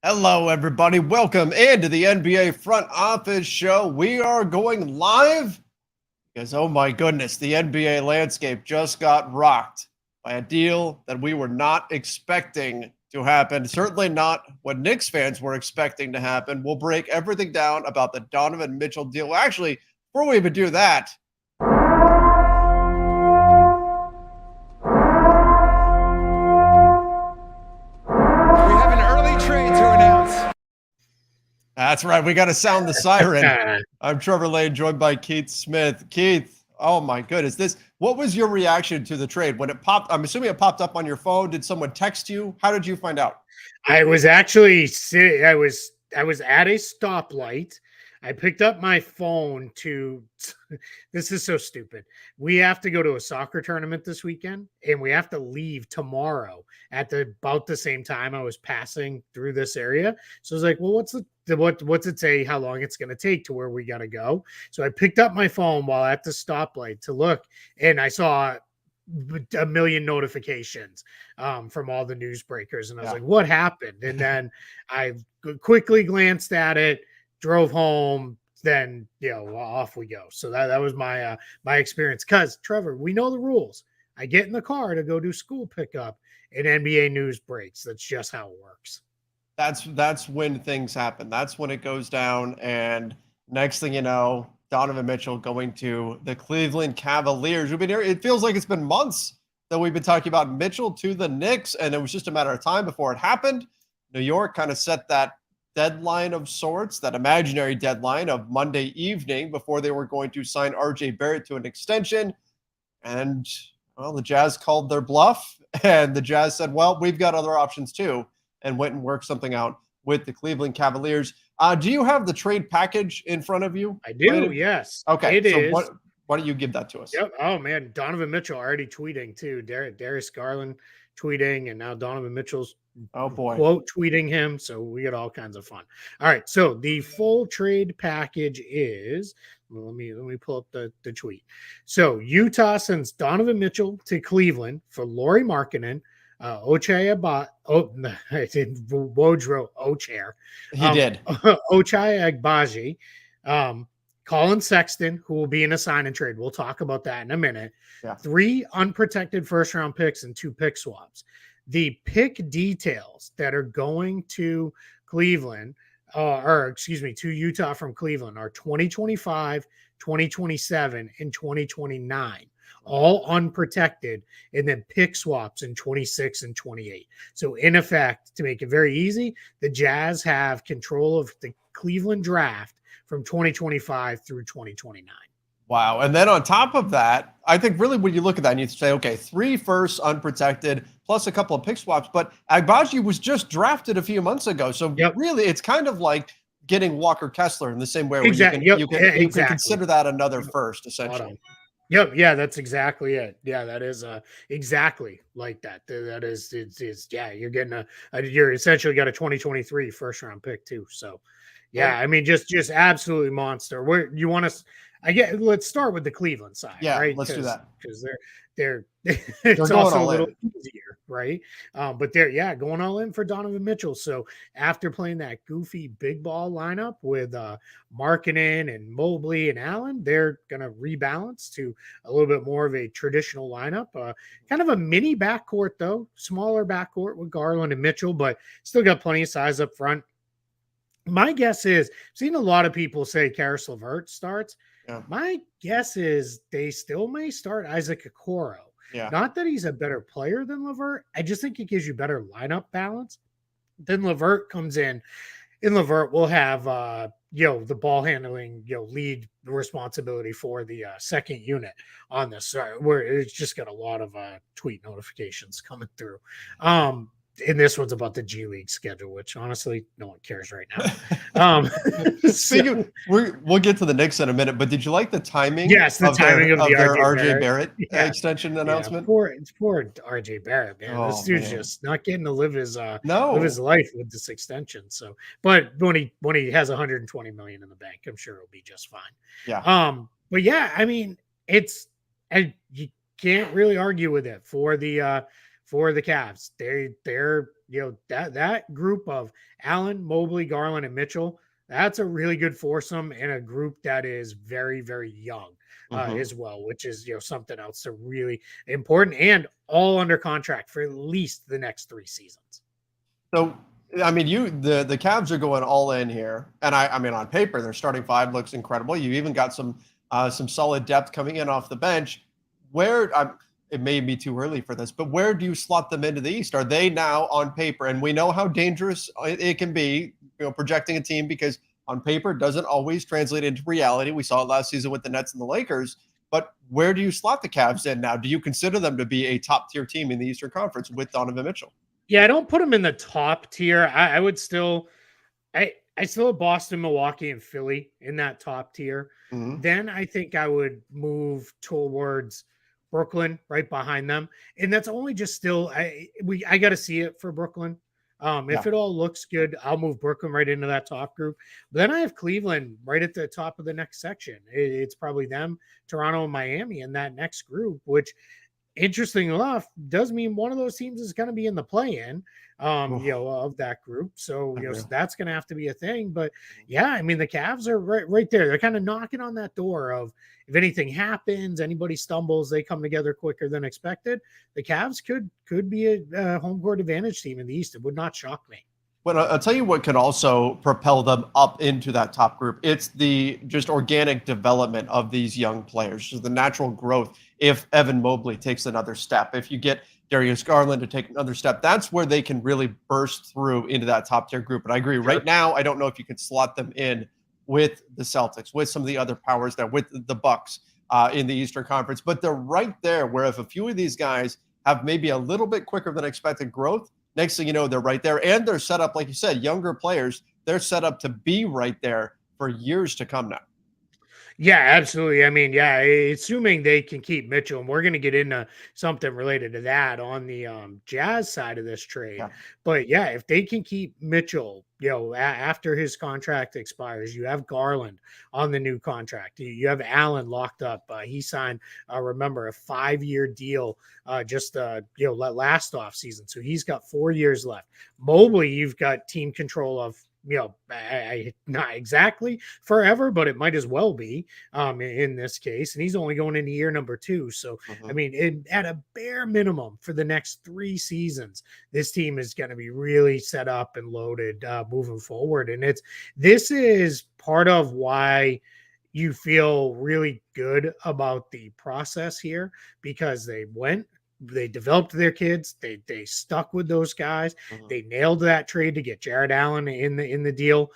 Hello, everybody. Welcome into the NBA Front Office Show. We are going live because, oh my goodness, the NBA landscape just got rocked by a deal that we were not expecting to happen. Certainly not what Knicks fans were expecting to happen. We'll break everything down about the Donovan Mitchell deal. Well, actually, before we even do that, that's right. We got to sound the siren. I'm Trevor Lane, joined by Keith Smith. Keith, oh my goodness. What was your reaction to the trade when it popped? I'm assuming it popped up on your phone. Did someone text you? How did you find out? I was actually sitting, I was at a stoplight. I picked up my phone to this is so stupid. We have to go to a soccer tournament this weekend and we have to leave tomorrow at about the same time I was passing through this area. So I was like, well, what's it say how long it's going to take to where we got to go? So I picked up my phone while at the stoplight to look, and I saw a million notifications from all the newsbreakers, and I was like, what happened? And then I quickly glanced at it, drove home, then off we go. So that was my experience. Because Trevor, we know the rules. I get in the car to go do school pickup, and NBA news breaks. That's just how it works. That's when things happen. That's when it goes down, and next thing you know, Donovan Mitchell going to the Cleveland Cavaliers. We've been here. It feels like it's been months that we've been talking about Mitchell to the Knicks, and it was just a matter of time before it happened. New York kind of set that deadline of sorts, that imaginary deadline of Monday evening before they were going to sign RJ Barrett to an extension. And, well, the Jazz called their bluff, and the Jazz said, well, we've got other options too, and went and worked something out with the Cleveland Cavaliers. Do you have the trade package in front of you? I do, yes. Okay, why don't you give that to us? Yep. Oh, man, Donovan Mitchell already tweeting too. Darius Garland tweeting, and now Donovan Mitchell's quote tweeting him. So we get all kinds of fun. All right, so the full trade package is, well, let me pull up the tweet. So Utah sends Donovan Mitchell to Cleveland for Lauri Markkanen, Ochai Wodro Ochair. He did. Ochai Agbaji, Colin Sexton, who will be in a sign and trade. We'll talk about that in a minute. Yeah. 3 unprotected first-round picks and 2 pick swaps. The pick details that are going to Cleveland, to Utah from Cleveland are 2025, 2027, and 2029. All unprotected, and then pick swaps in 26 and 28. So in effect, to make it very easy, the Jazz have control of the Cleveland draft from 2025 through 2029. Wow. And then on top of that, I think really when you look at that and you say, okay, 3 firsts unprotected plus a couple of pick swaps, but Agbaji was just drafted a few months ago. So really it's kind of like getting Walker Kessler in the same way where you can consider that another first, essentially. Yep. Yeah, that's exactly it. Yeah, that is exactly like that. That is, you're getting you're essentially got a 2023 first round pick too. So yeah, I mean, just absolutely monster. Where you want to, let's start with the Cleveland side. Yeah, right? Let's do that. Because they're it's also a little easier, right? But they're going all in for Donovan Mitchell. So after playing that goofy big ball lineup with Markkanen and Mobley and Allen, they're gonna rebalance to a little bit more of a traditional lineup. Kind of a mini backcourt though, smaller backcourt with Garland and Mitchell, but still got plenty of size up front. My guess is, I've seen a lot of people say Karis LeVert starts. Yeah. My guess is they still may start Isaac Okoro. Yeah. Not that he's a better player than LeVert. I just think it gives you better lineup balance. Then LeVert comes in, and LeVert will have the ball handling lead responsibility for the second unit on this, where it's just got a lot of tweet notifications coming through. And this one's about the G League schedule, which honestly no one cares right now. We'll get to the Knicks in a minute, but did you like the timing? Yes, the timing of their RJ Barrett extension announcement. It's poor RJ Barrett, man. This dude's just not getting to live his life with this extension. So, but when he has 120 million in the bank, I'm sure it'll be just fine. Yeah. But yeah, I mean, you can't really argue with it for the Cavs. They're that group of Allen, Mobley, Garland, and Mitchell, that's a really good foursome and a group that is very, very young as well, which is something else to really important, and all under contract for at least the next 3 seasons. So, I mean, the Cavs are going all in here, and I mean, on paper, their starting 5 looks incredible. You even got some solid depth coming in off the bench. It may be too early for this, but where do you slot them into the East? Are they now on paper? And we know how dangerous it can be, projecting a team, because on paper it doesn't always translate into reality. We saw it last season with the Nets and the Lakers. But where do you slot the Cavs in now? Do you consider them to be a top-tier team in the Eastern Conference with Donovan Mitchell? Yeah, I don't put them in the top tier. I would still, I still have Boston, Milwaukee, and Philly in that top tier. Mm-hmm. Then I think I would move towards Brooklyn right behind them, and that's only just still. I got to see it for Brooklyn. If it all looks good, I'll move Brooklyn right into that top group. But then I have Cleveland right at the top of the next section. It's probably them, Toronto, and Miami in that next group, which, interesting enough, does mean one of those teams is going to be in the play-in, of that group. So, so that's going to have to be a thing. But yeah, I mean, the Cavs are right there. They're kind of knocking on that door of, if anything happens, anybody stumbles, they come together quicker than expected. The Cavs could be a home court advantage team in the East. It would not shock me. But I'll tell you what could also propel them up into that top group. It's the just organic development of these young players, just the natural growth. If Evan Mobley takes another step, if you get Darius Garland to take another step, that's where they can really burst through into that top tier group. And I agree. Sure. Right now, I don't know if you could slot them in with the Celtics, with some of the other powers there, with the Bucks in the Eastern Conference. But they're right there where if a few of these guys have maybe a little bit quicker than expected growth, next thing you know, they're right there. And they're set up, like you said, younger players, they're set up to be right there for years to come now. Yeah, absolutely. I mean, yeah, assuming they can keep Mitchell, and we're going to get into something related to that on the Jazz side of this trade. Yeah. But yeah, if they can keep Mitchell, after his contract expires, you have Garland on the new contract. You have Allen locked up. He signed, remember, a 5-year deal just last off season. So he's got 4 years left. Mobley, you've got team control of. Not exactly forever, but it might as well be in this case. And he's only going into year number 2. So, I mean, at a bare minimum for the next 3 seasons, this team is going to be really set up and loaded moving forward. And this is part of why you feel really good about the process here, because they developed their kids. They stuck with those guys. They nailed that trade to get Jared Allen in the deal.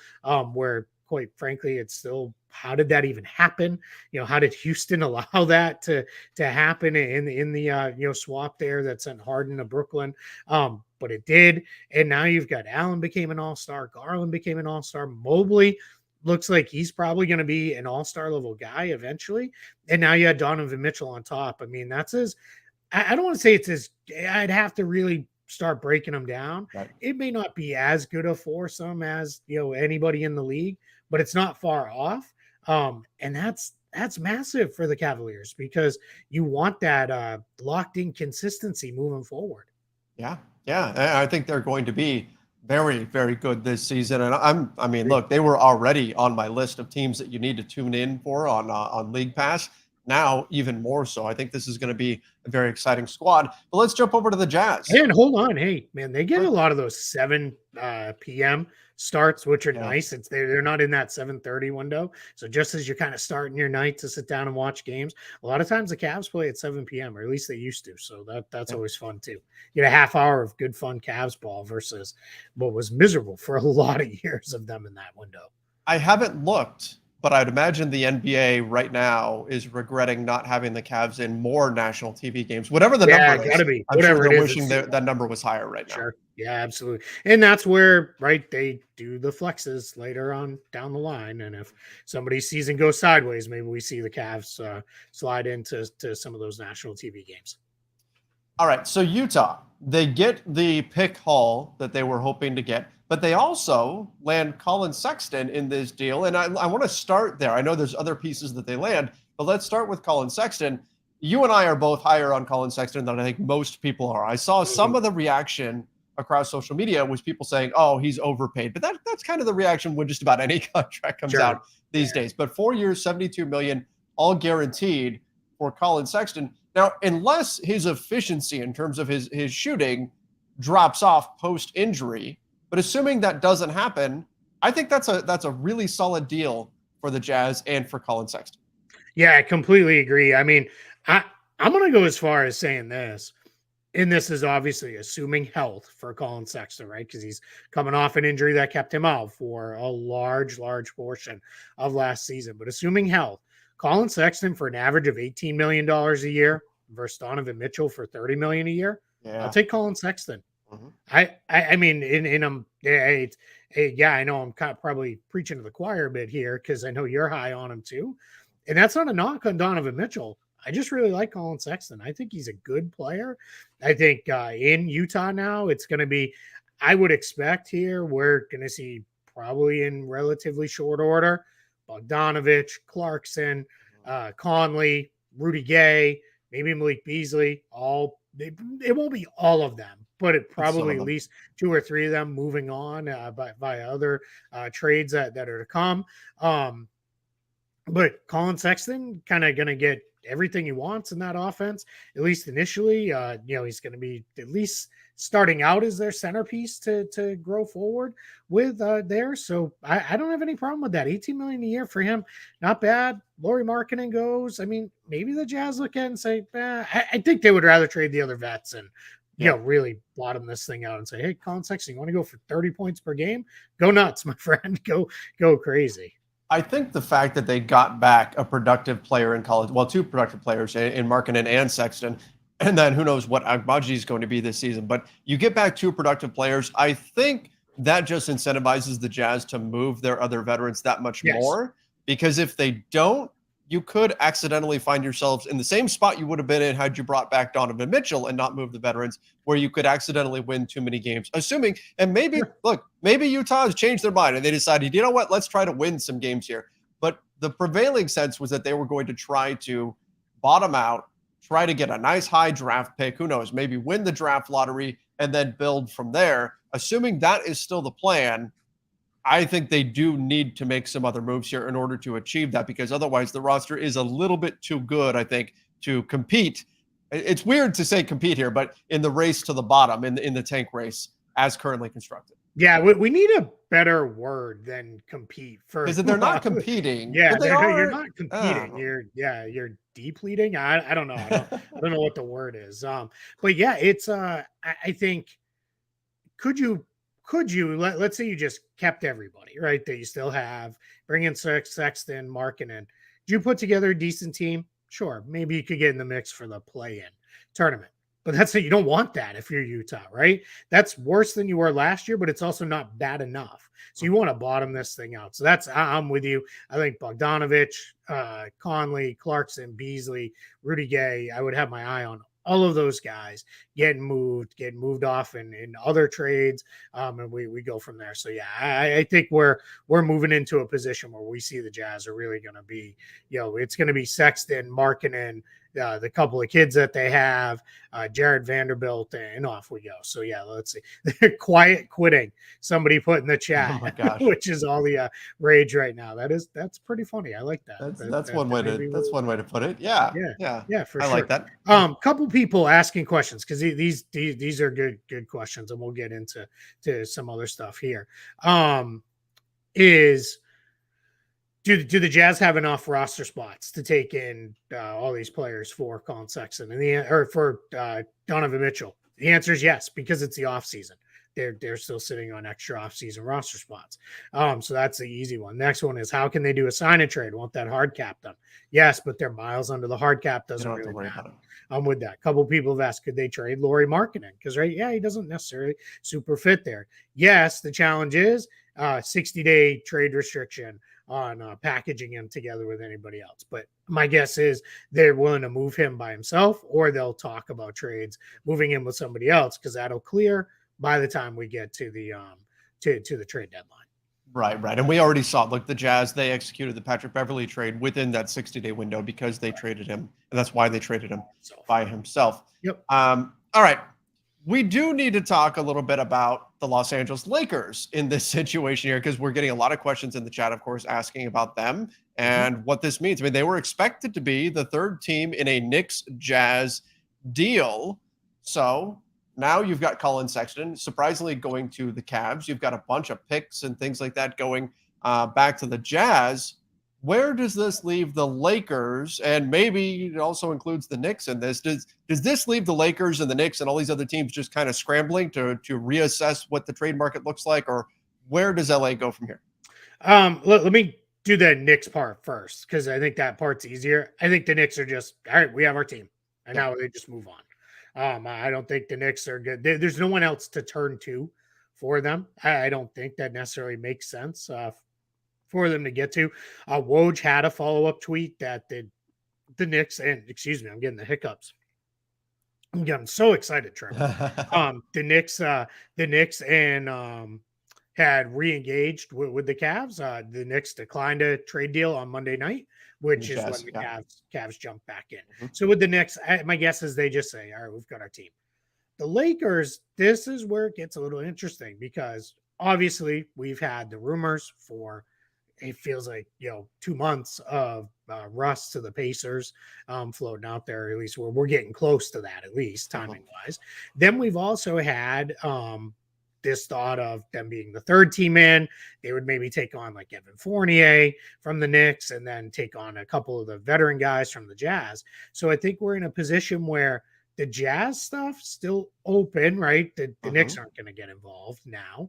Where, quite frankly, it's still, how did that even happen? How did Houston allow that to happen in the swap there that sent Harden to Brooklyn? But it did, and now you've got Allen became an all-star, Garland became an all-star, Mobley looks like he's probably going to be an all-star level guy eventually, and now you had Donovan Mitchell on top. I mean, that's I don't want to say it's as, I'd have to really start breaking them down. Right. It may not be as good a foursome as, anybody in the league, but it's not far off. And that's massive for the Cavaliers, because you want that locked in consistency moving forward. Yeah. I think they're going to be very, very good this season. And look, they were already on my list of teams that you need to tune in for on League Pass. Now, even more so. I think this is going to be a very exciting squad. But let's jump over to the Jazz. And hold on. Hey, man, they get a lot of those 7 p.m. starts, which are nice. They're not in that 7:30 window. So just as you're kind of starting your night to sit down and watch games, a lot of times the Cavs play at 7 p.m., or at least they used to. So that's always fun, too. You get a half hour of good, fun Cavs ball versus what was miserable for a lot of years of them in that window. I haven't looked, but I'd imagine the NBA right now is regretting not having the Cavs in more national TV games. Whatever the number is, gotta be. I'm sure they're wishing that number was higher right now. Sure. Yeah, absolutely. And that's where, they do the flexes later on down the line. And if somebody's season goes sideways, maybe we see the Cavs slide into some of those national TV games. All right, so Utah, they get the pick haul that they were hoping to get, but they also land Colin Sexton in this deal. And I want to start there. I know there's other pieces that they land, but let's start with Colin Sexton. You and I are both higher on Colin Sexton than I think most people are. I saw some of the reaction across social media was people saying, "Oh, he's overpaid." But that's kind of the reaction when just about any contract comes out these days. But 4 years, 72 million, all guaranteed for Colin Sexton. Now, unless his efficiency in terms of his shooting drops off post injury, but assuming that doesn't happen, I think that's a really solid deal for the Jazz and for Colin Sexton. Yeah, I completely agree. I mean, I'm going to go as far as saying this, and this is obviously assuming health for Colin Sexton, right? Because he's coming off an injury that kept him out for a large portion of last season. But assuming health, Colin Sexton for an average of $18 million a year versus Donovan Mitchell for $30 million a year. Yeah. I'll take Colin Sexton. Mm-hmm. I mean, I know I'm kind of probably preaching to the choir a bit here because I know you're high on him too. And that's not a knock on Donovan Mitchell. I just really like Colin Sexton. I think he's a good player. I think in Utah now, it's going to be, I would expect here, we're going to see probably in relatively short order, Bogdanovich, Clarkson, Conley, Rudy Gay, maybe Malik Beasley, it won't be all of them, but it probably at least 2 or 3 of them moving on by other trades that are to come. But Colin Sexton kind of going to get everything he wants in that offense, at least initially. He's going to be at least starting out as their centerpiece to grow forward with there. So I don't have any problem with that. $18 million a year for him, not bad. Lauri Markkanen goes. I mean, maybe the Jazz look at it and say, I think they would rather trade the other vets and really bottom this thing out and say, hey, Colin Sexton, you want to go for 30 points per game? Go nuts, my friend. Go crazy. I think the fact that they got back a productive player in college, well, 2 productive players in Markkanen and Sexton, and then who knows what Agbaji is going to be this season. But you get back 2 productive players. I think that just incentivizes the Jazz to move their other veterans that much more. Because if they don't, you could accidentally find yourselves in the same spot you would have been in had you brought back Donovan Mitchell and not moved the veterans, where you could accidentally win too many games. Assuming, and maybe Utah has changed their mind and they decided, you know what, let's try to win some games here. But the prevailing sense was that they were going to try to bottom out, try to get a nice high draft pick, who knows, maybe win the draft lottery and then build from there. Assuming that is still the plan, I think they do need to make some other moves here in order to achieve that, because otherwise the roster is a little bit too good, I think, to compete. It's weird to say compete here, but in the race to the bottom, in the tank race as currently constructed. Yeah, we need a better word than compete for, because they're not competing. Yeah, you're not competing. You're depleting. I don't know. I don't know what the word is. But yeah, it's I think could you let's say you just kept everybody, right, that you still have, bring in Sexton, Markkanen. Did you put together a decent team? Sure, maybe you could get in the mix for the play-in tournament. But that's it. You don't want that if you're Utah, right? That's worse than you were last year, but it's also not bad enough. So you want to bottom this thing out. So I'm with you. I think Bogdanovich, Conley, Clarkson, Beasley, Rudy Gay, I would have my eye on all of those guys getting moved off in other trades, and we go from there. So yeah, I think we're moving into a position where we see the Jazz are really going to be, it's going to be Sexton, Markkanen, the couple of kids that they have, Jared Vanderbilt, and off we go. So yeah, let's see. Quiet quitting, somebody put in the chat, which is all the rage right now. That's pretty funny. I like that. That's one way to put it. Yeah, for sure. I like that. Couple people asking questions, because these are good questions, and we'll get into some other stuff here. Do the Jazz have enough roster spots to take in all these players for Colin Sexton or for Donovan Mitchell? The answer is yes, because it's the offseason. They're still sitting on extra offseason roster spots. So that's the easy one. Next one is, how can they do a sign and trade? Want that hard cap done? Yes, but they're miles under the hard cap. Doesn't really matter. I'm with that. A couple people have asked, could they trade Lauri Markkanen? Because he doesn't necessarily super fit there. Yes, the challenge is 60-day trade restriction on packaging him together with anybody else. But my guess is they're willing to move him by himself, or they'll talk about trades, moving him with somebody else, because that'll clear by the time we get to the to the trade deadline. Right. And we already saw, look, the Jazz, they executed the Patrick Beverley trade within that 60-day window because they traded him. And that's why they traded him by himself. Yep. All right. We do need to talk a little bit about the Los Angeles Lakers in this situation here, because we're getting a lot of questions in the chat, of course, asking about them and what this means. I mean, they were expected to be the third team in a Knicks Jazz deal. So now you've got Colin Sexton surprisingly going to the Cavs. You've got a bunch of picks and things like that going back to the Jazz. Where does this leave the Lakers? And maybe it also includes the Knicks in this. Does this leave the Lakers and the Knicks and all these other teams just kind of scrambling to reassess what the trade market looks like? Or where does LA go from here? Let me do the Knicks part first, because I think that part's easier. I think the Knicks are just, all right, we have our team. And now they just move on. I don't think the Knicks are good. There's no one else to turn to for them. I don't think that necessarily makes sense for them to get to. Woj had a follow-up tweet that the Knicks, and excuse me, I'm getting the hiccups. I'm getting so excited, Trevor. The Knicks and had re-engaged with the Cavs. The Knicks declined a trade deal on Monday night, which is when the Cavs jumped back in. So with the Knicks, my guess is they just say, all right, we've got our team. The Lakers, this is where it gets a little interesting, because obviously we've had the rumors for, it feels like, 2 months of Russ to the Pacers floating out there. At least we're getting close to that, at least timing wise. Then we've also had this thought of them being the third team in. They would maybe take on like Evan Fournier from the Knicks and then take on a couple of the veteran guys from the Jazz. So I think we're in a position where the Jazz stuff still open, right? The Knicks aren't going to get involved now.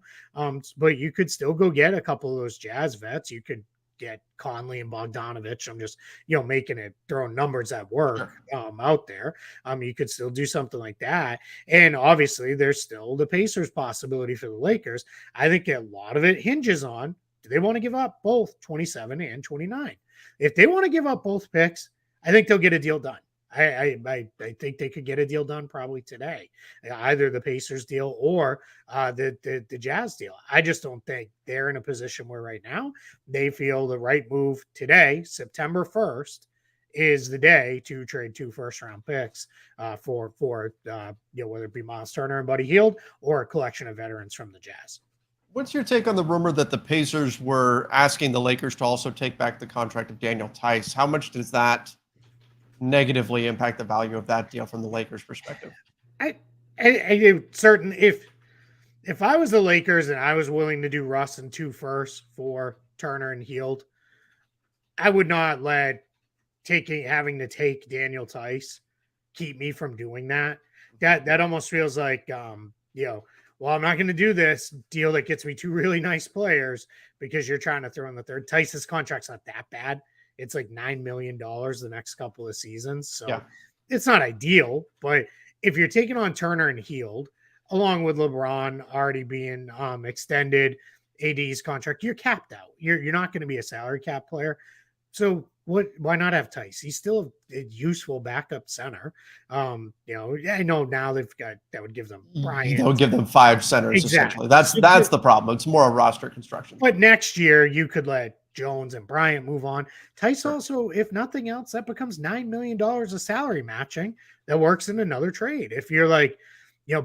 But you could still go get a couple of those Jazz vets. You could get Conley and Bogdanovich. I'm just, making it, throwing numbers at work out there. You could still do something like that. And obviously there's still the Pacers possibility for the Lakers. I think a lot of it hinges on, do they want to give up both 27 and 29? If they want to give up both picks, I think they'll get a deal done. I think they could get a deal done probably today, either the Pacers deal or the Jazz deal. I just don't think they're in a position where right now they feel the right move today, September 1st, is the day to trade 2 first-round picks for whether it be Miles Turner and Buddy Hield or a collection of veterans from the Jazz. What's your take on the rumor that the Pacers were asking the Lakers to also take back the contract of Daniel Tice? How much does that negatively impact the value of that deal from the Lakers' perspective? I certain if I was the Lakers and I was willing to do Russ and 2 firsts for Turner and Hield, I would not let having to take Daniel Tice keep me from doing that. That almost feels like well, I'm not going to do this deal that gets me 2 really nice players because you're trying to throw in the third. Tice's contract's not that bad. It's like $9 million the next couple of seasons. So it's not ideal, but if you're taking on Turner and Hield, along with LeBron already being extended, AD's contract, you're capped out. You're not going to be a salary cap player. So why not have Tice? He's still a useful backup center. I know now they've got, that would give them Bryant. That would give them 5 centers essentially. That's the problem. It's more a roster construction. But next year you could let Jones and Bryant move on. Tice also, if nothing else, that becomes $9 million of salary matching that works in another trade. If you're like,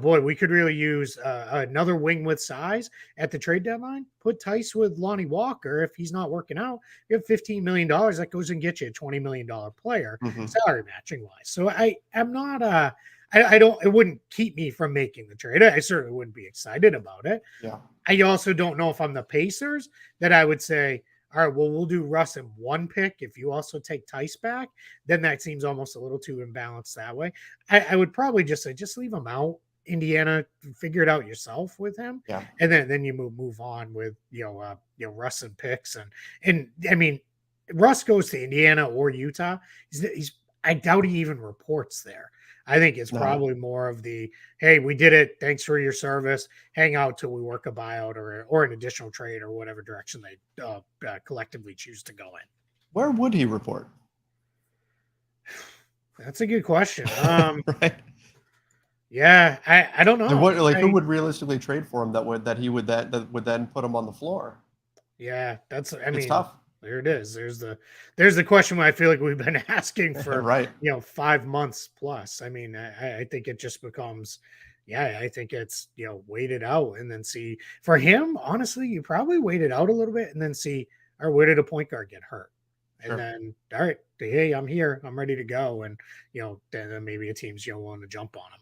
boy, we could really use another wing with size at the trade deadline, put Tice with Lonnie Walker. If he's not working out, you have $15 million. That goes and gets you a $20 million player salary matching wise. So I'm not, it wouldn't keep me from making the trade. I certainly wouldn't be excited about it. Yeah. I also don't know if I'm the Pacers that I would say, all right, well, we'll do Russ in 1 pick. If you also take Tice back, then that seems almost a little too imbalanced that way. I would probably just say, just leave him out. Indiana, figure it out yourself with him. Yeah. And then you move on with, Russ and picks. And I mean, Russ goes to Indiana or Utah. I doubt he even reports there. I think it's probably more of the, hey, we did it. Thanks for your service. Hang out till we work a buyout or an additional trade or whatever direction they collectively choose to go in. Where would he report? That's a good question. Right. Yeah, I don't know. Who would realistically trade for him that would then put him on the floor? Yeah, it's tough. There it is. There's the question I feel like we've been asking for 5 months plus. I mean, I think it just becomes, Yeah, I think it's, wait it out and then see. For him, honestly, you probably wait it out a little bit and then see, or where did a point guard get hurt? And Sure. then, all right, hey, I'm here, I'm ready to go. And, then maybe a team's, willing to jump on him.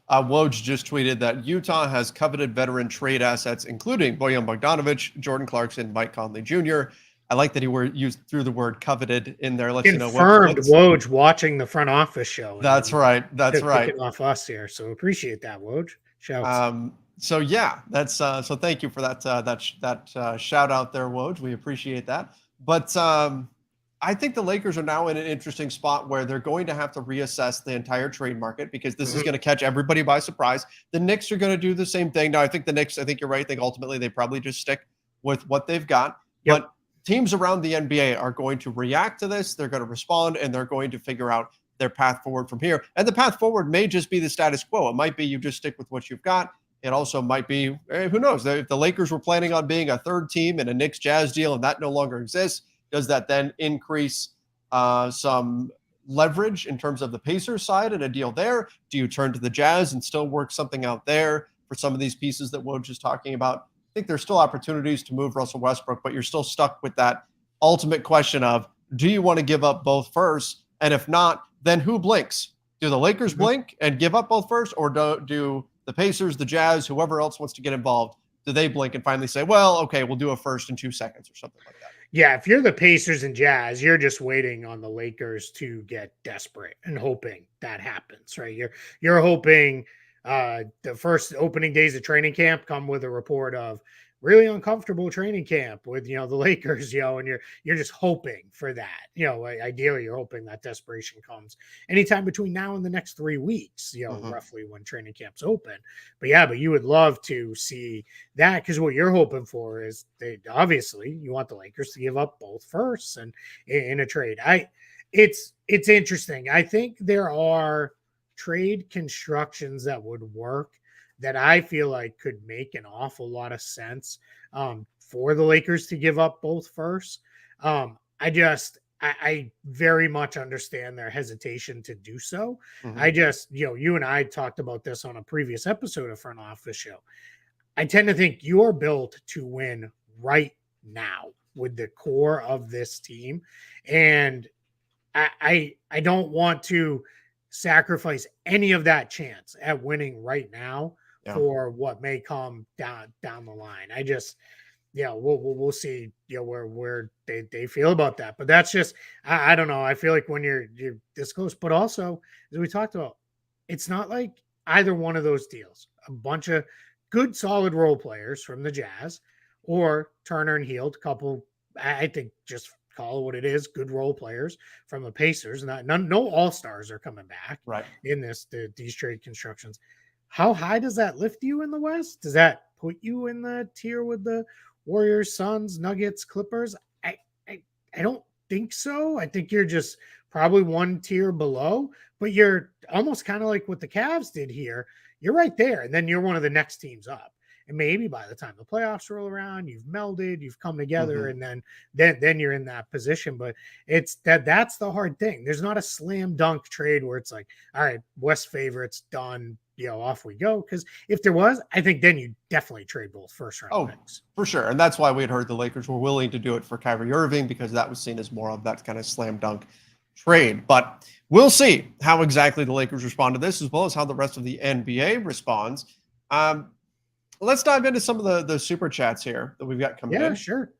Woj just tweeted that Utah has coveted veteran trade assets, including Bojan Bogdanovic, Jordan Clarkson, Mike Conley Jr. I like that he threw the word coveted in there. Lets you know Confirmed what's. Woj watching the front office show. That's right. That's right. Picking off us here. So appreciate that, Woj. Shouts. So yeah, that's so thank you for that shout out there, Woj. We appreciate that. But I think the Lakers are now in an interesting spot where they're going to have to reassess the entire trade market because this is going to catch everybody by surprise. The Knicks are going to do the same thing. Now, I think the Knicks, I think you're right. I think ultimately they probably just stick with what they've got. Yep. But teams around the NBA are going to react to this. They're going to respond and they're going to figure out their path forward from here. And the path forward may just be the status quo. It might be you just stick with what you've got. It also might be, who knows, if the Lakers were planning on being a third team in a Knicks Jazz deal and that no longer exists, does that then increase some leverage in terms of the Pacers side and a deal there? Do you turn to the Jazz and still work something out there for some of these pieces that Woj is talking about? I think there's still opportunities to move Russell Westbrook, but you're still stuck with that ultimate question of, do you want to give up both first? And if not, then who blinks? Do the Lakers blink and give up both first, or do the Pacers, the Jazz, whoever else wants to get involved, do they blink and finally say, well, okay, we'll do a first in 2 seconds or something like that? Yeah, if you're the Pacers and Jazz, you're just waiting on the Lakers to get desperate and hoping that happens, right? You're hoping the first opening days of training camp come with a report of really uncomfortable training camp with the Lakers, and you're just hoping for that. Ideally you're hoping that desperation comes anytime between now and the next 3 weeks, roughly when training camp's open. But you would love to see that, because what you're hoping for is obviously you want the Lakers to give up both firsts and in a trade. It's interesting. I think there are trade constructions that would work that I feel like could make an awful lot of sense for the Lakers to give up both firsts. I very much understand their hesitation to do so. I just, you and I talked about this on a previous episode of Front Office Show. I tend to think you're built to win right now with the core of this team. And I don't want to sacrifice any of that chance at winning right now for what may come down the line. I just, we'll see, where they feel about that. But that's just, I don't know. I feel like when you're this close, but also as we talked about, it's not like either one of those deals. A bunch of good, solid role players from the Jazz, or Turner and Hield, couple. I think just call it what it is, good role players from the Pacers. No all-stars are coming back in these trade constructions. How high does that lift you in the West? Does that put you in the tier with the Warriors, Suns, Nuggets, Clippers? I don't think so. I think you're just probably one tier below, but you're almost kind of like what the Cavs did here. You're right there, and then you're one of the next teams up. And maybe by the time the playoffs roll around, you've melded, you've come together, and then you're in that position. But it's that's the hard thing. There's not a slam dunk trade where it's like, all right, West favorites done, off we go. Because if there was, I think then you definitely trade both first round picks. For sure. And that's why we had heard the Lakers were willing to do it for Kyrie Irving, because that was seen as more of that kind of slam dunk trade. But we'll see how exactly the Lakers respond to this, as well as how the rest of the NBA responds. Let's dive into some of the super chats here that we've got coming in. Yeah, sure.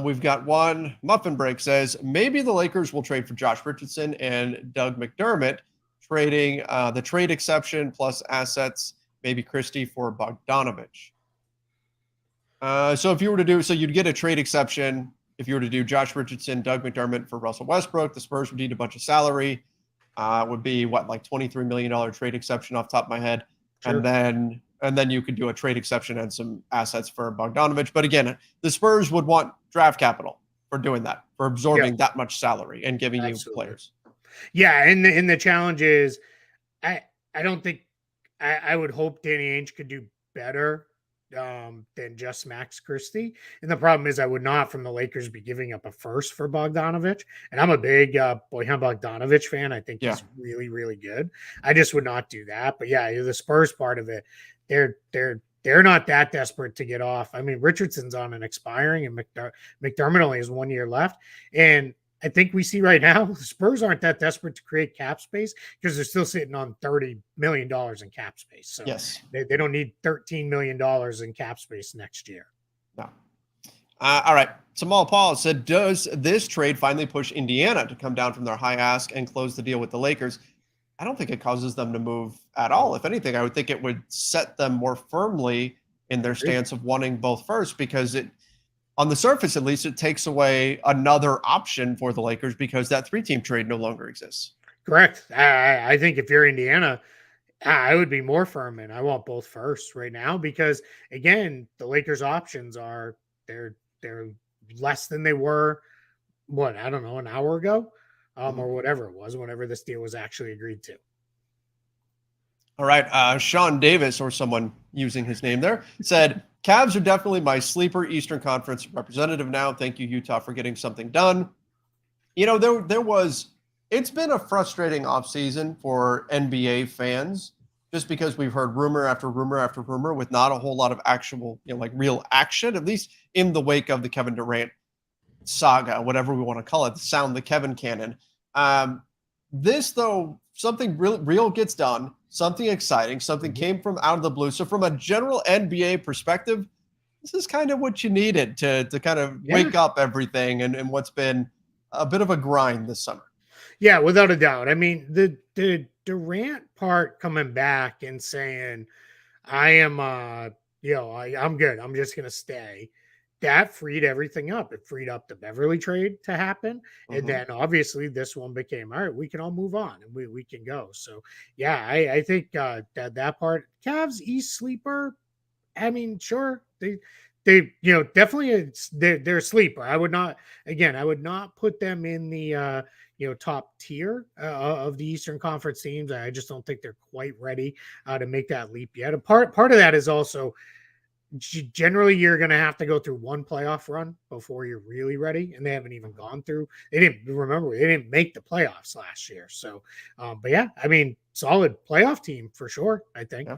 We've got one. Muffin Break says, maybe the Lakers will trade for Josh Richardson and Doug McDermott, trading the trade exception plus assets, maybe Christie for Bogdanovich. So if you were to do, so you'd get a trade exception if you were to do Josh Richardson, Doug McDermott for Russell Westbrook. The Spurs would need a bunch of salary. Would be like $23 million trade exception off the top of my head. Sure. And then you could do a trade exception and some assets for Bogdanovich. But again, the Spurs would want draft capital for doing that, for absorbing that much salary and giving you players. Yeah, and the challenge is, I don't think I would hope Danny Ainge could do better than just Max Christie. And the problem is, I would not, from the Lakers, be giving up a first for Bogdanovich. And I'm a big Bojan Bogdanovich fan. I think he's really, really good. I just would not do that. But yeah, the Spurs part of it, they're not that desperate to get off. I mean, Richardson's on an expiring, and McDermott only has 1 year left. And I think we see right now the Spurs aren't that desperate to create cap space because they're still sitting on $30 million in cap space. So they don't need $13 million in cap space next year. No. All right. Samal Paul said, does this trade finally push Indiana to come down from their high ask and close the deal with the Lakers? I don't think it causes them to move at all. If anything, I would think it would set them more firmly in their stance of wanting both first, because on the surface, at least, it takes away another option for the Lakers because that 3-team trade no longer exists. Correct. I think if you're Indiana, I would be more firm and I want both first right now because, again, the Lakers' options are they're less than they were, I don't know, an hour ago or whatever it was, whenever this deal was actually agreed to. All right. Sean Davis, or someone using his name there, said, Cavs are definitely my sleeper Eastern Conference representative now. Thank you, Utah, for getting something done. You know, it's been a frustrating offseason for NBA fans just because we've heard rumor after rumor after rumor with not a whole lot of actual, real action, at least in the wake of the Kevin Durant saga, whatever we want to call it, sound the Kevin cannon. This, though, something real gets done. Something exciting, something came from out of the blue. So from a general NBA perspective, this is kind of what you needed to kind of wake up everything and what's been a bit of a grind this summer. Yeah, without a doubt. I mean, the Durant part coming back and saying, I am, I'm good. I'm just going to stay. That freed everything up. It freed up the Beverly trade to happen. And then obviously this one became, all right, we can all move on and we can go. So yeah, I think that part, Cavs East sleeper. I mean, sure. They definitely they're a sleeper. I would not put them in the, top tier of the Eastern Conference teams. I just don't think they're quite ready to make that leap yet. A part of that is also, generally you're going to have to go through one playoff run before you're really ready, and they haven't even gone through. They didn't make the playoffs last year. So but yeah, I mean, solid playoff team for sure, I think.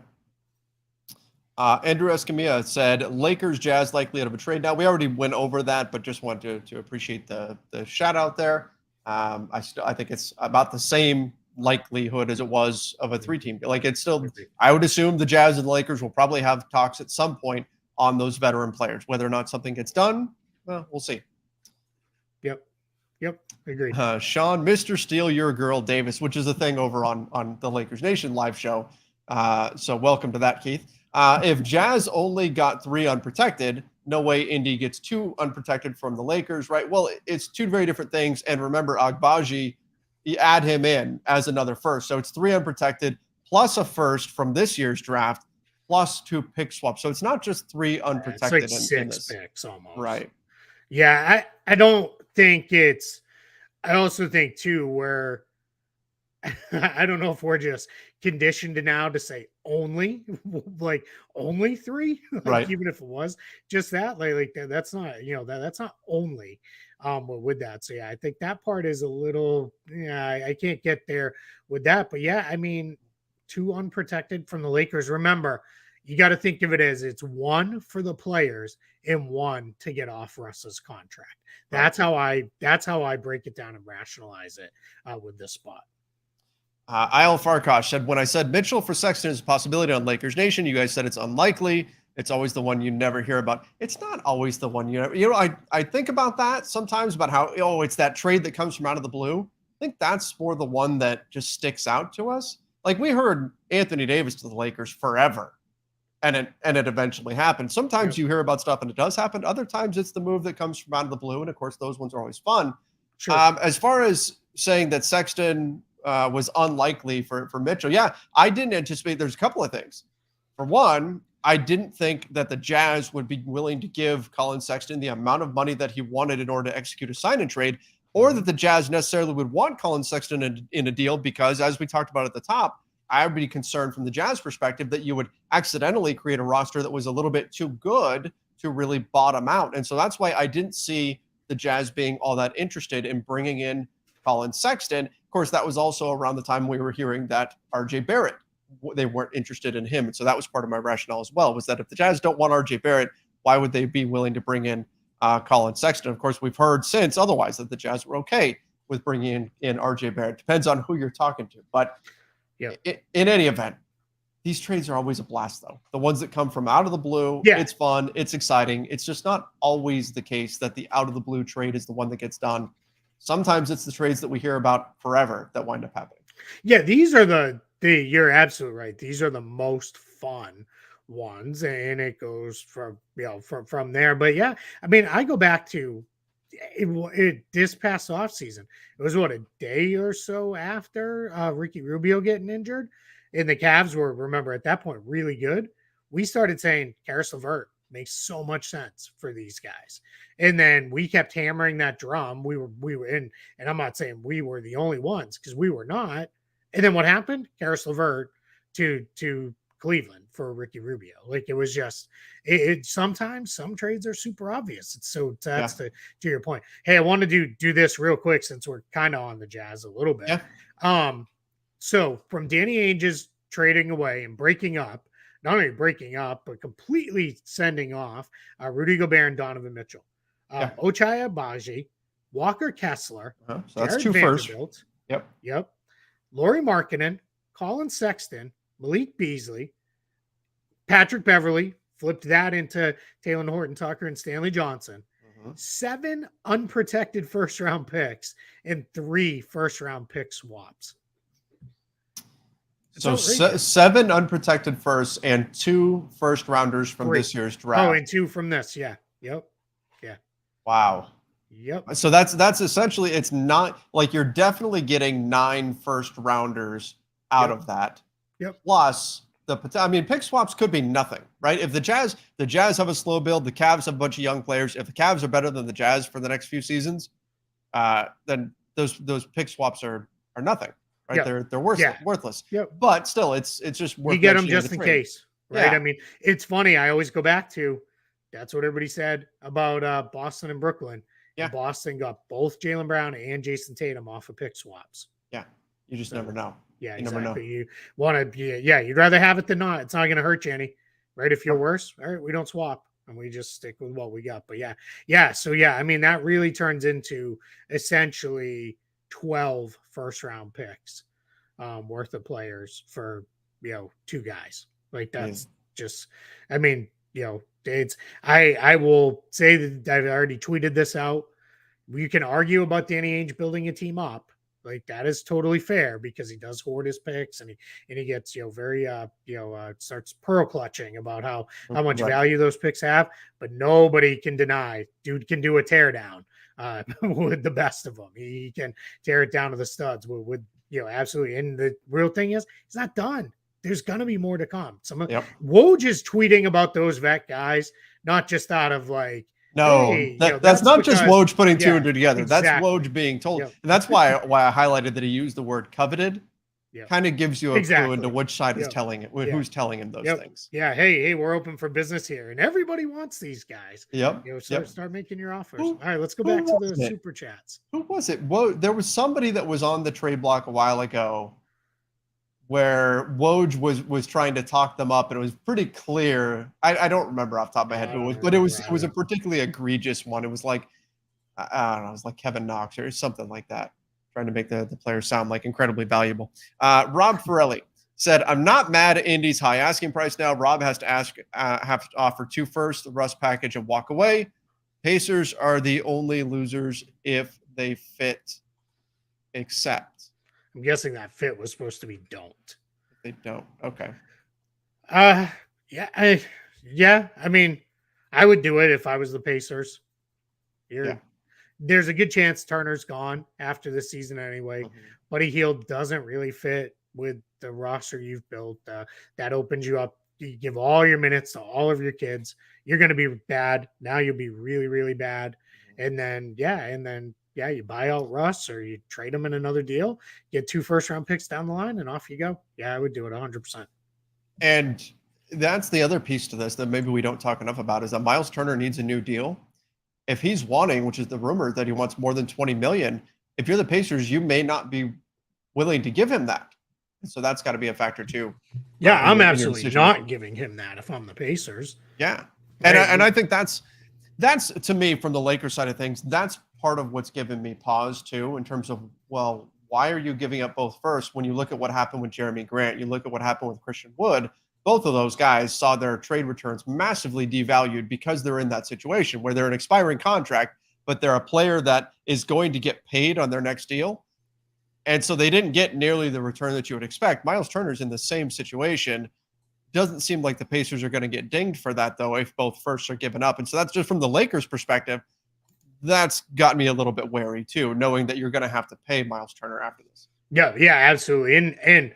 Andrew Escamilla said Lakers Jazz likelihood of a trade. Now we already went over that, but just want to appreciate the shout out there. I think it's about the same likelihood as it was of a 3-team. Like, it's still, I would assume the Jazz and the Lakers will probably have talks at some point on those veteran players. Whether or not something gets done, well, we'll see. Yep. Agreed. Sean, Mr. Steal Your Girl Davis, which is a thing over on the Lakers Nation live show. So welcome to that, Keith. If Jazz only got 3 unprotected, no way Indy gets 2 unprotected from the Lakers, right? Well, it's 2 very different things. And remember, Agbaji, you add him in as another first. So it's 3 unprotected plus a first from this year's draft plus 2 pick swaps. So it's not just 3 unprotected. It's like 6 picks almost. Right. Yeah, I don't think it's – I also think, too, where I don't know if we're just conditioned now to say only 3, right? Even if it was just that, that's not, that's not only with that. So yeah, I think that part is a little, I can't get there with that. But yeah, I mean, 2 unprotected from the Lakers. Remember, you got to think of it as it's 1 for the players and 1 to get off Russ's contract. That's how I break it down and rationalize it with this spot. Isle Farkash said, when I said Mitchell for Sexton is a possibility on Lakers Nation, you guys said it's unlikely. It's always the one you never hear about. It's not always the one I think about that sometimes, about how, it's that trade that comes from out of the blue. I think that's more the one that just sticks out to us. Like, we heard Anthony Davis to the Lakers forever, and it eventually happened. Sometimes you hear about stuff and it does happen. Other times it's the move that comes from out of the blue, and of course those ones are always fun. Sure. As far as saying that Sexton was unlikely for Mitchell. Yeah, I didn't anticipate. There's a couple of things. For one, I didn't think that the Jazz would be willing to give Colin Sexton the amount of money that he wanted in order to execute a sign and trade, or that the Jazz necessarily would want Colin Sexton in a deal because, as we talked about at the top, I would be concerned from the Jazz perspective that you would accidentally create a roster that was a little bit too good to really bottom out. And so that's why I didn't see the Jazz being all that interested in bringing in Colin Sexton. Of course, that was also around the time we were hearing that RJ Barrett, they weren't interested in him. And so that was part of my rationale as well, was that if the Jazz don't want RJ Barrett, why would they be willing to bring in Colin Sexton? Of course, we've heard since otherwise that the Jazz were okay with bringing in RJ Barrett. Depends on who you're talking to. But in any event, these trades are always a blast, though. The ones that come from out of the blue, it's fun, it's exciting. It's just not always the case that the out of the blue trade is the one that gets done. Sometimes it's the trades that we hear about forever that wind up happening. Yeah, these are you're absolutely right. These are the most fun ones, and it goes from from there. But yeah, I mean, I go back to this past off season. It was a day or so after Ricky Rubio getting injured, and the Cavs were, remember, at that point really good. We started saying Karis LeVert makes so much sense for these guys, and then we kept hammering that drum. We were in, and I'm not saying we were the only ones, because we were not. And then what happened? Karis LeVert to Cleveland for Ricky Rubio. Like, it was just sometimes some trades are super obvious. That's to your point. Hey, I want to do this real quick since we're kind of on the Jazz a little bit. So from Danny Ainge's trading away and breaking up, not only breaking up, but completely sending off Rudy Gobert and Donovan Mitchell, Ochai Agbaji, Walker Kessler, so that's Jared two Vanderbilt, first. Yep. Lauri Markkanen, Colin Sexton, Malik Beasley, Patrick Beverly, flipped that into Taylor Horton-Tucker and Stanley Johnson. 7 unprotected first-round picks and 3 first-round pick swaps. So 7 unprotected firsts and 2 first-rounders from this year's draft. Oh, and 2 from this, yeah. Wow. Yep. So that's essentially, it's not like you're definitely getting 9 first-rounders out of that. Plus pick swaps could be nothing, right? If the Jazz have a slow build, the Cavs have a bunch of young players. If the Cavs are better than the Jazz for the next few seasons, then those pick swaps are nothing, right? They're worthless. But still, it's just worth. You get them just in case, right? I mean, it's funny. I always go back to that's what everybody said about Boston and Brooklyn. Boston got both Jaylen Brown and Jason Tatum off of pick swaps. You just never know. Yeah, you exactly. Never know. You want to, you'd rather have it than not. It's not going to hurt you any, right? If you're worse, all right, we don't swap and we just stick with what we got. But so I mean, that really turns into essentially 12 first-round picks worth of players for 2 guys. Like, that's just, I mean, it's. I will say that I've already tweeted this out. You can argue about Danny Ainge building a team up. Like, that is totally fair because he does hoard his picks and he gets, very, starts pearl clutching about how much value those picks have. But nobody can deny dude can do a teardown with the best of them. He can tear it down to the studs with absolutely. And the real thing is, he's not done. There's going to be more to come. Woj is tweeting about those vet guys, not just out of like, no, hey, that's not just Woj putting 2 and 2 together. Exactly. That's Woj being told. And that's why I highlighted that he used the word coveted. Kind of gives you a clue into which side is telling it, who's telling him those things. Hey, we're open for business here. And everybody wants these guys. Start making your offers. All right, let's go back to the super chats. Who was it? Whoa, there was somebody that was on the trade block a while ago where Woj was trying to talk them up, and it was pretty clear. I don't remember off the top of my head who it was, but it was a particularly egregious one. It was like, I don't know, it was like Kevin Knox or something like that, trying to make the players sound like incredibly valuable. Rob Ferrelli said, "I'm not mad at Indy's high asking price now. Rob has to have to offer 2 firsts, the Russ package, and walk away. Pacers are the only losers if they fit, except." I'm guessing that fit was supposed to be don't. They don't. Okay. I mean, I would do it if I was the Pacers. There's a good chance Turner's gone after this season anyway. Buddy Hield doesn't really fit with the roster you've built. That opens you up. You give all your minutes to all of your kids. You're going to be bad. Now you'll be really, really bad. And then, Yeah, you buy out Russ or you trade him in another deal, get 2 first-round picks down the line, and off you go. Yeah, I would do it 100%. And that's the other piece to this that maybe we don't talk enough about is that Miles Turner needs a new deal. If he's wanting, which is the rumor that he wants more than 20 million, if you're the Pacers, you may not be willing to give him that. So that's got to be a factor too. Yeah, I'm absolutely not giving him that if I'm the Pacers. Yeah. And I think that's to me from the Lakers side of things, that's part of what's given me pause too in terms of, well, why are you giving up both first? When you look at what happened with Jeremy Grant, you look at what happened with Christian Wood, both of those guys saw their trade returns massively devalued because they're in that situation where they're an expiring contract, but they're a player that is going to get paid on their next deal. And so they didn't get nearly the return that you would expect. Miles Turner's in the same situation. Doesn't seem like the Pacers are going to get dinged for that, though, if both firsts are given up. And so that's just from the Lakers' perspective. That's got me a little bit wary, too, knowing that you're going to have to pay Miles Turner after this. Yeah, absolutely. And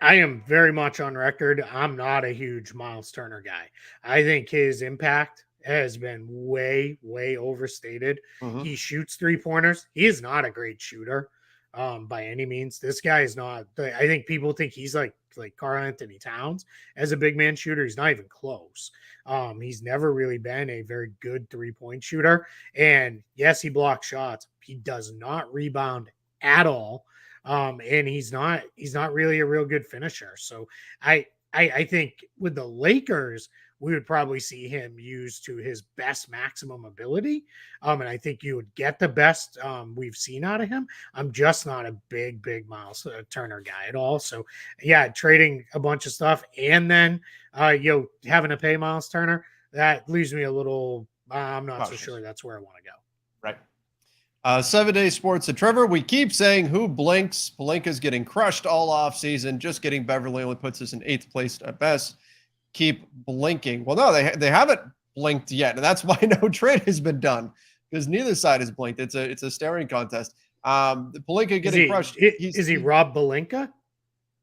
I am very much on record. I'm not a huge Miles Turner guy. I think his impact has been way, way overstated. Mm-hmm. He shoots 3-pointers. He is not a great shooter. By any means. This guy is not. I think people think he's like Karl-Anthony Towns as a big man shooter. He's not even close. He's never really been a very good 3-point shooter. And yes, he blocks shots. He does not rebound at all. And he's not really a real good finisher. So I think with the Lakers, we would probably see him used to his best maximum ability. And I think you would get the best we've seen out of him. I'm just not a big Miles Turner guy at all. So yeah, trading a bunch of stuff and then having to pay Miles Turner, that leaves me a little, I'm not so sure that's where I want to go. Right. 7 Day Sports. And Trevor, we keep saying who blinks. Pelinka's getting crushed all off season. Just getting Beverly only puts us in 8th place at best. Keep blinking. Well, no, they haven't blinked yet, and that's why no trade has been done because neither side has blinked. It's a staring contest. Pelinka getting crushed. Is he Rob Pelinka?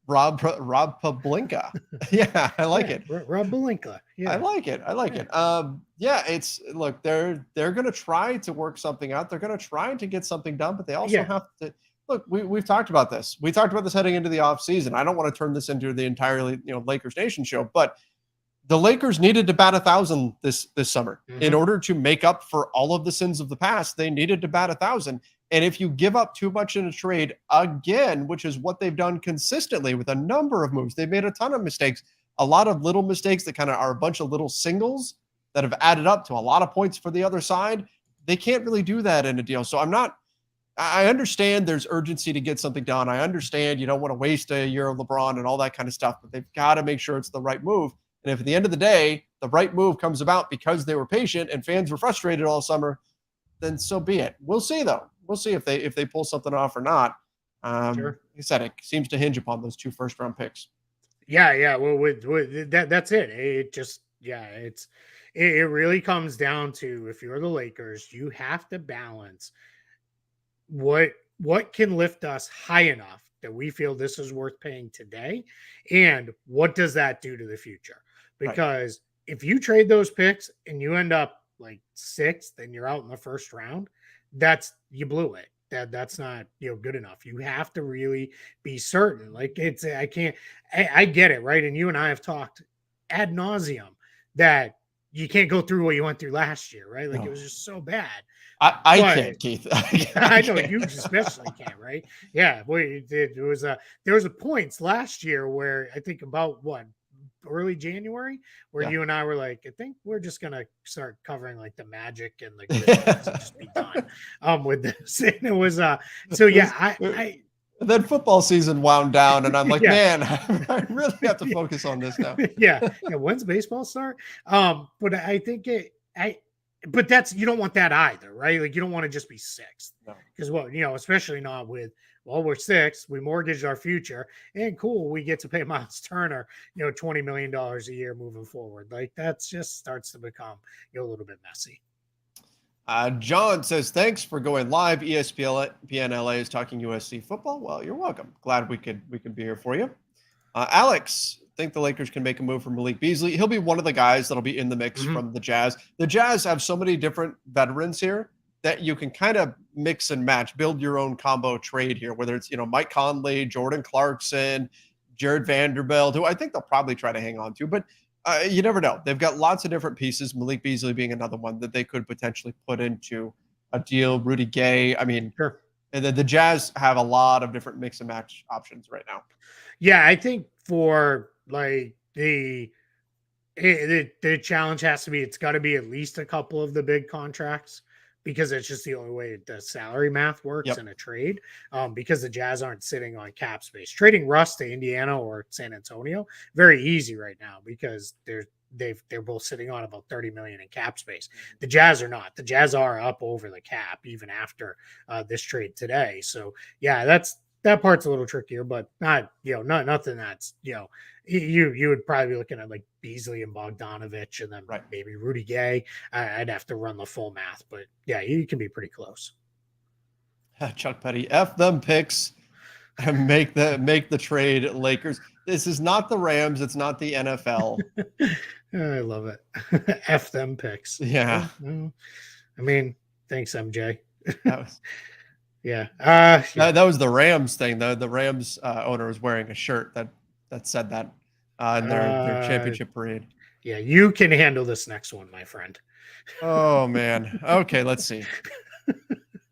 Rob Pelinka. Yeah, I like it. Rob Pelinka. Yeah, I like it. Yeah, it's look. They're going to try to work something out. They're going to try to get something done, but they also have to. Look, we've talked about this. We talked about this heading into the offseason. I don't want to turn this into the entirely Lakers Nation show, but the Lakers needed to bat 1,000 this summer in order to make up for all of the sins of the past. They needed to bat 1,000. And if you give up too much in a trade again, which is what they've done consistently with a number of moves, they've made a ton of mistakes, a lot of little mistakes that kind of are a bunch of little singles that have added up to a lot of points for the other side. They can't really do that in a deal. So I understand there's urgency to get something done. I understand you don't want to waste a year of LeBron and all that kind of stuff, but they've got to make sure it's the right move. And if at the end of the day, the right move comes about because they were patient and fans were frustrated all summer, then so be it. We'll see, though. We'll see if they pull something off or not. Sure. Like I said, it seems to hinge upon those 2 first-round picks. Yeah. Well, with that's it. It really comes down to, if you're the Lakers, you have to balance what can lift us high enough that we feel this is worth paying today, and what does that do to the future? Because if you trade those picks and you end up like 6th and you're out in the first round, you blew it. That's not good enough. You have to really be certain. Like I get it, right? And you and I have talked ad nauseum that you can't go through what you went through last year, right? Like It was just so bad. I can't, Keith. I know you especially can't, right? Yeah, boy, there was a points last year where I think about early January where you and I were like, I think we're just gonna start covering like the Magic and the Grizzlies and just be done with this. And it was I then football season wound down, and I'm like, man, I really have to focus on this now. Yeah. When's baseball start? But I think but that's, you don't want that either, right? Like you don't want to just be 6th because especially not with, we're 6th, we mortgaged our future, and cool, we get to pay Miles Turner, $20 million a year moving forward. Like that's just starts to become a little bit messy. John says, thanks for going live. ESPN LA is talking USC football. Well, you're welcome. Glad we could be here for you. Alex, think the Lakers can make a move for Malik Beasley. He'll be one of the guys that'll be in the mix from the Jazz. The Jazz have so many different veterans here that you can kind of mix and match, build your own combo trade here, whether it's, Mike Conley, Jordan Clarkson, Jared Vanderbilt, who I think they'll probably try to hang on to, but you never know. They've got lots of different pieces, Malik Beasley being another one that they could potentially put into a deal. Rudy Gay. I mean, sure. And the Jazz have a lot of different mix and match options right now. Yeah, I think for like the challenge has to be, it's got to be at least a couple of the big contracts, because it's just the only way the salary math works in a trade. Because the Jazz aren't sitting on cap space. Trading Russ to Indiana or San Antonio, very easy right now, because they're both sitting on about 30 million in cap space. The Jazz are not. The Jazz are up over the cap even after this trade today. So yeah, that part's a little trickier, but not nothing that's you would probably be looking at like Beasley and Bogdanovich, and then maybe Rudy Gay. I'd have to run the full math, but yeah, you can be pretty close. Chuck Petty, F them picks and make the trade, Lakers. This is not the Rams. It's not the NFL. I love it. F them picks. Yeah. I mean, thanks, MJ. Yeah. That was the Rams thing. The Rams owner was wearing a shirt that said that in their championship parade. Yeah, you can handle this next one, my friend. Oh, man. Okay, let's see.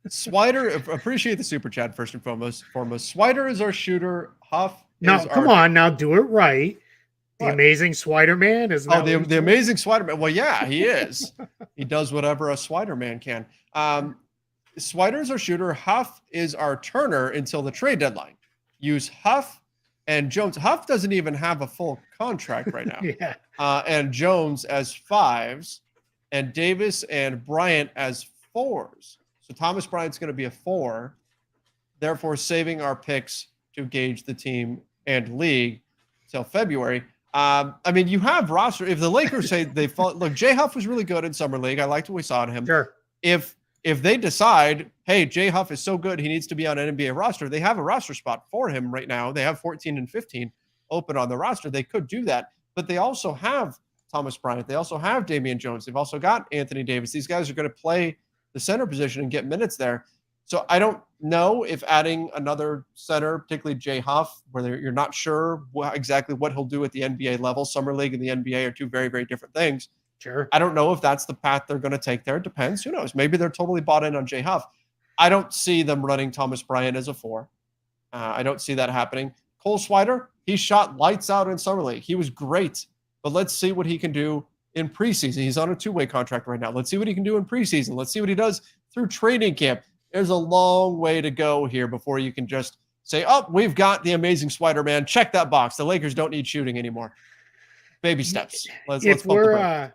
Swider, appreciate the super chat first and foremost. Swider is our shooter. Huff. No, come on, now do it right. The amazing Swider Man is now. Oh, the amazing Swider Man. Well, yeah, he is. He does whatever a Swider Man can. Swider is our shooter. Huff is our turner until the trade deadline. Use Huff and Jones. Huff doesn't even have a full contract right now. Yeah. And Jones as 5s, and Davis and Bryant as 4s. So Thomas Bryant's going to be a 4, therefore saving our picks to gauge the team and league till February. I mean, you have roster. If the Lakers say they fall, look, Jay Huff was really good in summer league. I liked what we saw in him. Sure. If they decide, hey, Jay Huff is so good, he needs to be on an NBA roster, they have a roster spot for him right now. They have 14 and 15 open on the roster. They could do that, but they also have Thomas Bryant. They also have Damian Jones. They've also got Anthony Davis. These guys are going to play the center position and get minutes there. So I don't know if adding another center, particularly Jay Huff, where you're not sure exactly what he'll do at the NBA level. Summer League and the NBA are two very, very different things. Sure. I don't know if that's the path they're going to take there. It depends. Who knows? Maybe they're totally bought in on Jay Huff. I don't see them running Thomas Bryant as a 4. I don't see that happening. Cole Swider, he shot lights out in Summer League. He was great, but let's see what he can do in preseason. He's on a 2-way contract right now. Let's see what he can do in preseason. Let's see what he does through training camp. There's a long way to go here before you can just say, oh, we've got the amazing Swider Man. Check that box. The Lakers don't need shooting anymore. Baby steps. Let's bump the brakes.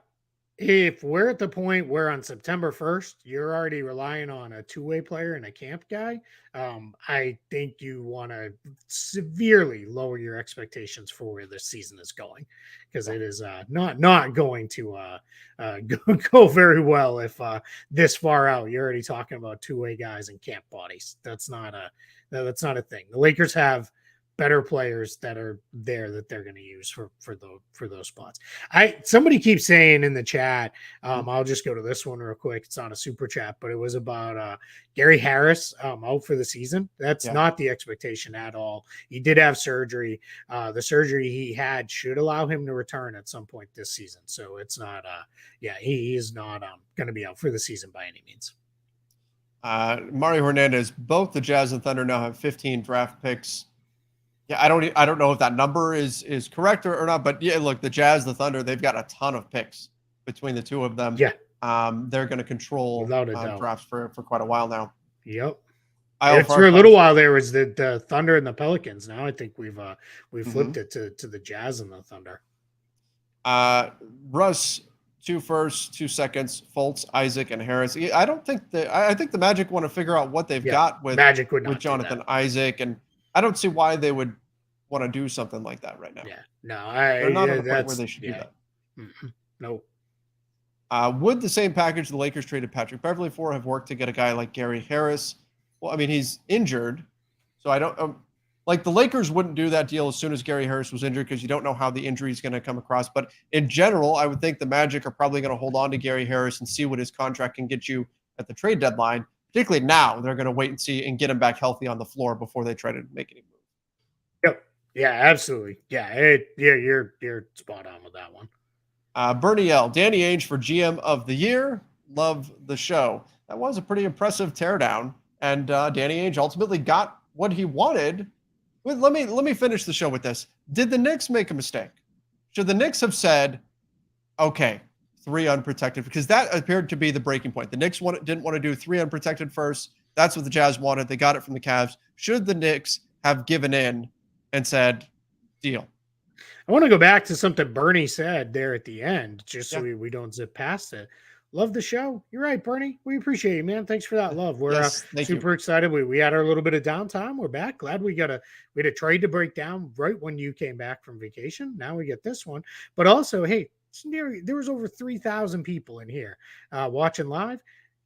If we're at the point where on September 1st, you're already relying on a 2-way player and a camp guy, I think you want to severely lower your expectations for where this season is going, because it is not going to go very well if this far out you're already talking about 2-way guys and camp bodies. That's not a thing. The Lakers have better players that are there that they're going to use for those spots. Somebody keeps saying in the chat, I'll just go to this one real quick. It's on a super chat, but it was about Gary Harris out for the season. That's not the expectation at all. He did have surgery. The surgery he had should allow him to return at some point this season. So it's not he is not going to be out for the season by any means. Mario Hernandez, both the Jazz and Thunder now have 15 draft picks. Yeah, I don't know if that number is correct or not, but yeah, look, the Jazz, the Thunder, they've got a ton of picks between the two of them. Yeah. They're going to control drafts for quite a while now. Yep. For a little while there was the Thunder and the Pelicans. Now I think we've flipped it to the Jazz and the Thunder. Russ, 2 firsts, 2 seconds, Fultz, Isaac, and Harris. I think the Magic want to figure out what they've got with Magic with Jonathan Isaac, and I don't see why they would want to do something like that right now. Yeah, no, they're not at a point where they should do that. No. Would the same package the Lakers traded Patrick Beverley for have worked to get a guy like Gary Harris? Well, I mean, he's injured, so I don't like the Lakers wouldn't do that deal as soon as Gary Harris was injured, because you don't know how the injury is going to come across. But in general, I would think the Magic are probably going to hold on to Gary Harris and see what his contract can get you at the trade deadline. Particularly now, they're going to wait and see and get him back healthy on the floor before they try to make any moves. Yep. Yeah, absolutely. Yeah, you're spot on with that one. Bernie L. Danny Ainge for GM of the year. Love the show. That was a pretty impressive teardown, and Danny Ainge ultimately got what he wanted. Let me finish the show with this. Did the Knicks make a mistake? Should the Knicks have said, okay, 3 unprotected? Because that appeared to be the breaking point. The Knicks didn't want to do 3 unprotected first. That's what the Jazz wanted. They got it from the Cavs. Should the Knicks have given in and said, deal? I want to go back to something Bernie said there at the end, just so we don't zip past it. Love the show. You're right, Bernie. We appreciate you, man. Thanks for that love. We're super excited. We had our little bit of downtime. We're back. Glad we had a trade to break down right when you came back from vacation. Now we get this one. But also, hey, there was over 3,000 people in here watching live.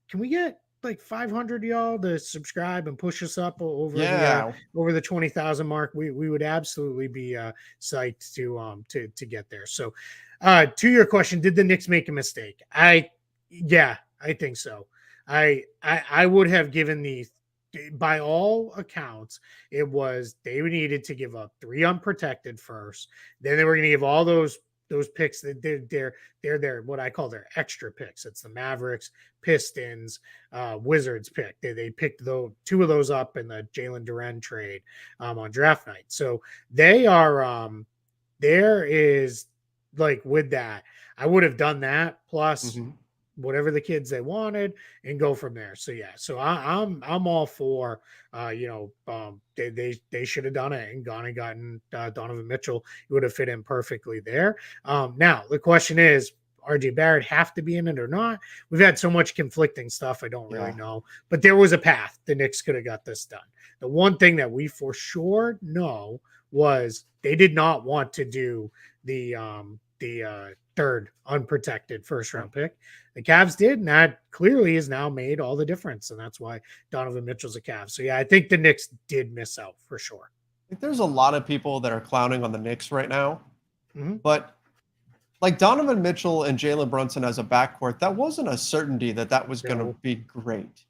Can we get like 500 y'all to subscribe and push us up over the 20,000 mark? We would absolutely be psyched to get there. So to your question, did the Knicks make a mistake? I think so. I would have given by all accounts, it was they needed to give up 3 unprotected first. Then they were going to give all those picks that they're what I call their extra picks. It's the Mavericks, Pistons, Wizards pick. They picked 2 of those up in the Jalen Duren trade on draft night. So they are there is like with that, I would have done that plus whatever the kids they wanted and go from there. So I'm all for they should have done it and gone and gotten Donovan Mitchell. He would have fit in perfectly there. Now the question is, RJ Barrett have to be in it or not? We've had so much conflicting stuff. I don't really know, but there was a path the Knicks could have got this done. The one thing that we for sure know was they did not want to do the 3rd unprotected first round pick. The Cavs did, and that clearly has now made all the difference, and that's why Donovan Mitchell's a Cavs. So I think the Knicks did miss out for sure. I think there's a lot of people that are clowning on the Knicks right now, but like Donovan Mitchell and Jalen Brunson as a backcourt, that wasn't a certainty that was going to be great.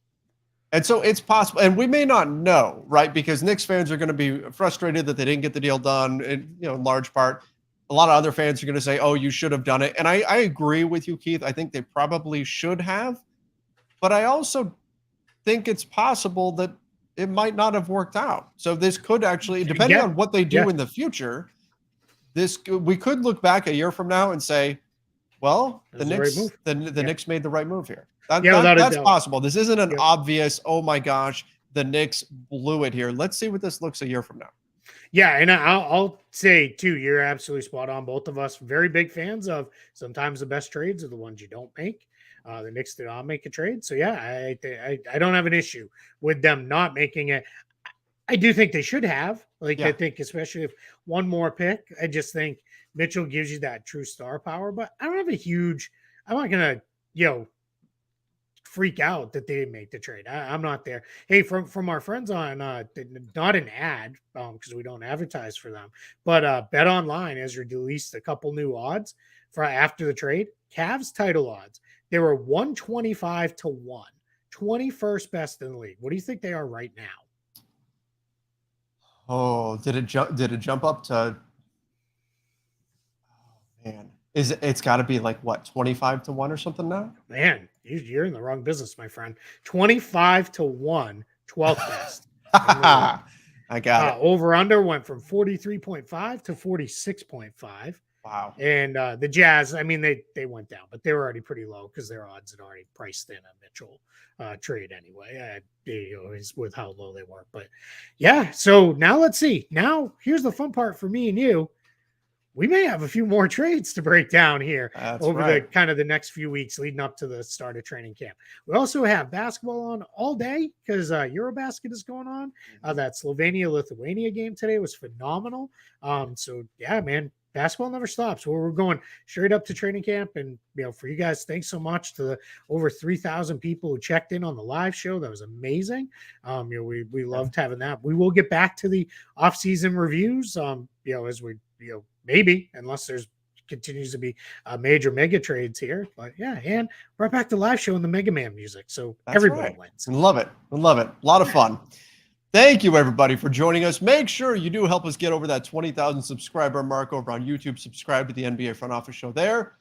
And so it's possible, and we may not know, right? Because Knicks fans are going to be frustrated that they didn't get the deal done, in large part. A lot of other fans are going to say, oh, you should have done it. And I agree with you, Keith. I think they probably should have. But I also think it's possible that it might not have worked out. So this could actually, depending on what they do in the future, we could look back a year from now and say, well, the Knicks made the right move here. That's possible. This isn't an obvious, oh my gosh, the Knicks blew it here. Let's see what this looks a year from now. Yeah, and I'll say too, you're absolutely spot on. Both of us very big fans of sometimes the best trades are the ones you don't make. The Knicks did not make a trade, so I don't have an issue with them not making it. I do think they should have. I think especially if one more pick, I just think Mitchell gives you that true star power. But I don't have I'm not gonna freak out that they didn't make the trade. I'm not there. Hey, from our friends on not an ad because we don't advertise for them, but Bet Online has released a couple new odds for after the trade. Cavs title odds. They were 125 to 1, 21st best in the league. What do you think they are right now? Oh, did it jump up to? Oh man, it's got to be like what 25 to 1 or something now? Man, you're in the wrong business, my friend. 25 to 1, 12th best. I got it. Over under went from 43.5 to 46.5. Wow. And the Jazz, I mean, they went down, but they were already pretty low because their odds had already priced in a Mitchell trade anyway. With how low they were. But yeah, so now let's see. Now here's the fun part for me and you. We may have a few more trades to break down here over the kind of the next few weeks leading up to the start of training camp. We also have basketball on all day because Eurobasket is going on. That Slovenia-Lithuania game today was phenomenal. So yeah, man, basketball never stops. We're going straight up to training camp. And, for you guys, thanks so much to the over 3,000 people who checked in on the live show. That was amazing. We loved having that. We will get back to the off-season reviews, as we, maybe, unless there's continues to be major mega trades here. But yeah, and right back to live show and the Mega Man music. So That's everybody right. wins. Love it. Love it. A lot of fun. Thank you, everybody, for joining us. Make sure you do help us get over that 20,000 subscriber mark over on YouTube. Subscribe to the NBA Front Office Show there.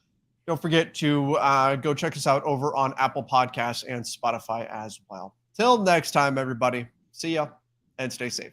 Don't forget to go check us out over on Apple Podcasts and Spotify as well. Till next time, everybody. See ya and stay safe.